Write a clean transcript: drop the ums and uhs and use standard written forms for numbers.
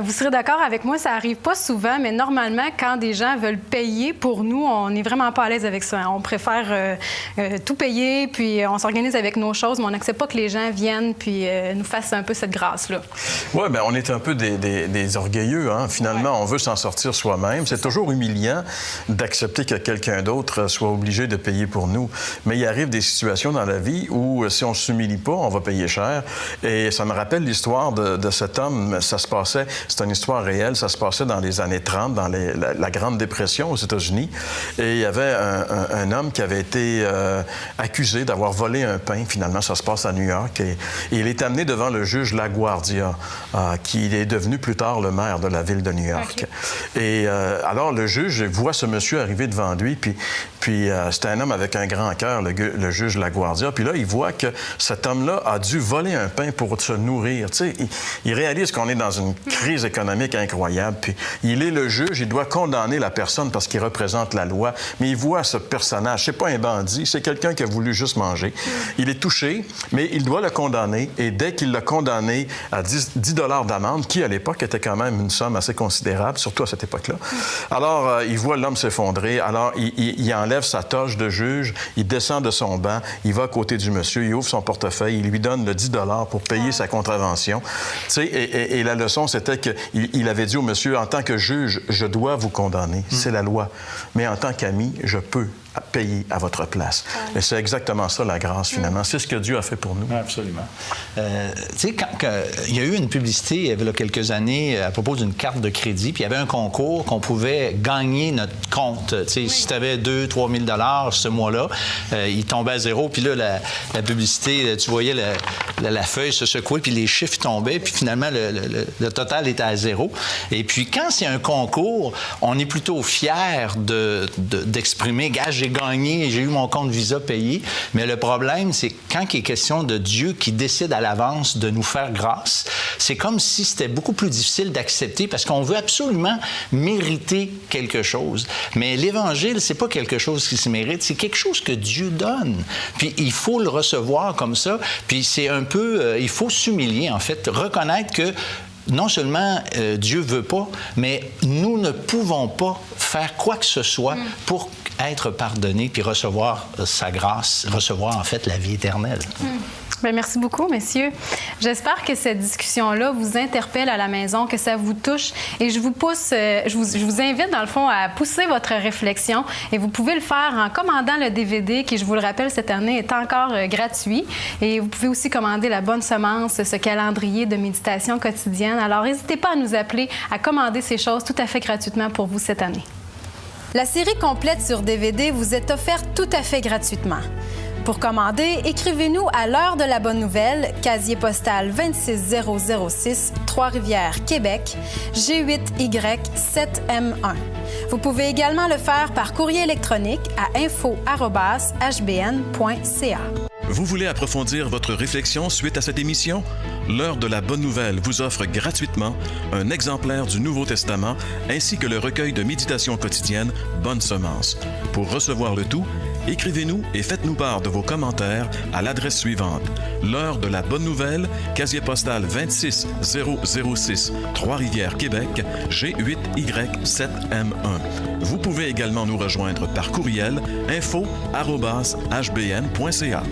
Vous serez d'accord avec moi, ça arrive pas souvent, mais normalement, quand des gens veulent payer pour nous, on n'est vraiment pas à l'aise avec ça. On préfère tout payer, puis on s'organise avec nos choses, mais on n'accepte pas que les gens viennent puis nous fassent un peu cette grâce-là. Oui, bien, on est un peu des orgueilleux, hein. Finalement, on veut s'en sortir soi-même. C'est toujours humiliant d'accepter que quelqu'un d'autre soit obligé de payer pour nous. Mais il arrive des situations dans la vie où, si on ne s'humilie pas, on va payer cher. Et ça me rappelle l'histoire de cet homme. Ça se passait, c'est une histoire réelle, ça se passait dans les années 30, dans la Grande Dépression aux États-Unis. Et il y avait un homme qui avait été accusé d'avoir volé un pain. Finalement, ça se passe à New York. Et il est amené devant le juge LaGuardia, qui est devenu plus tard le maire de la ville de New York. Okay. Et alors, le juge voit ce monsieur arriver devant lui, puis c'est un homme avec un grand cœur, le juge LaGuardia. Puis là, il voit que cet homme-là a dû voler un pain pour se nourrir. Tu sais, il réalise qu'on est dans une crise économique incroyable. Puis il est le juge, il doit condamner la personne parce qu'il représente la loi. Mais il voit ce personnage, c'est pas un bandit, c'est quelqu'un qui a voulu juste manger. Il est touché, mais il doit le condamner. Et dès qu'il l'a condamné à 10 $ d'amende, qui à l'époque était quand même une somme assez considérable, surtout à cette époque-là, alors il voit l'homme s'effondrer. Alors il enlève sa toge de juge, il descend de son banc, il va à côté du monsieur, il ouvre son portefeuille, il lui donne le 10 $ pour payer sa contravention. Tu sais, et la leçon, c'était qu'il avait dit au monsieur, en tant que juge, je dois vous condamner, c'est la loi. Mais en tant qu'ami, je peux payer à votre place. Et c'est exactement ça, la grâce, finalement. C'est ce que Dieu a fait pour nous. Absolument. Tu sais, quand il y a eu une publicité, il y avait là, quelques années, à propos d'une carte de crédit, puis il y avait un concours qu'on pouvait gagner notre compte. Tu sais, si tu avais 2 000 à 3 000 ce mois-là, il tombait à zéro. Puis là, la publicité, tu voyais la feuille se secouer, puis les chiffres tombaient, puis finalement, le total était à zéro. Et puis, quand c'est un concours, on est plutôt fier d'exprimer, gars, j'ai gagné, j'ai eu mon compte Visa payé. Mais le problème, c'est quand il est question de Dieu qui décide à l'avance de nous faire grâce, c'est comme si c'était beaucoup plus difficile d'accepter parce qu'on veut absolument mériter quelque chose. Mais l'Évangile, c'est pas quelque chose qui se mérite, c'est quelque chose que Dieu donne. Puis il faut le recevoir comme ça. Puis c'est un peu, il faut s'humilier, en fait, reconnaître que non seulement Dieu veut pas, mais nous ne pouvons pas faire quoi que ce soit pour être pardonné puis recevoir sa grâce, recevoir en fait la vie éternelle. Bien, merci beaucoup, messieurs. J'espère que cette discussion-là vous interpelle à la maison, que ça vous touche. Et je vous pousse, je vous invite, dans le fond, à pousser votre réflexion. Et vous pouvez le faire en commandant le DVD, qui, je vous le rappelle, cette année est encore gratuit. Et vous pouvez aussi commander La Bonne Semence, ce calendrier de méditation quotidienne. Alors, n'hésitez pas à nous appeler, à commander ces choses tout à fait gratuitement pour vous cette année. La série complète sur DVD vous est offerte tout à fait gratuitement. Pour commander, écrivez-nous à l'heure de la bonne nouvelle, casier postal 26006, Trois-Rivières, Québec, G8Y7M1. Vous pouvez également le faire par courrier électronique à info@hbn.ca. Vous voulez approfondir votre réflexion suite à cette émission? L'heure de la bonne nouvelle vous offre gratuitement un exemplaire du Nouveau Testament ainsi que le recueil de méditation quotidienne Bonne Semence. Pour recevoir le tout, écrivez-nous et faites-nous part de vos commentaires à l'adresse suivante. L'heure de la bonne nouvelle, casier postal 26006, Trois-Rivières, Québec, G8Y7M1. Vous pouvez également nous rejoindre par courriel info@hbn.ca.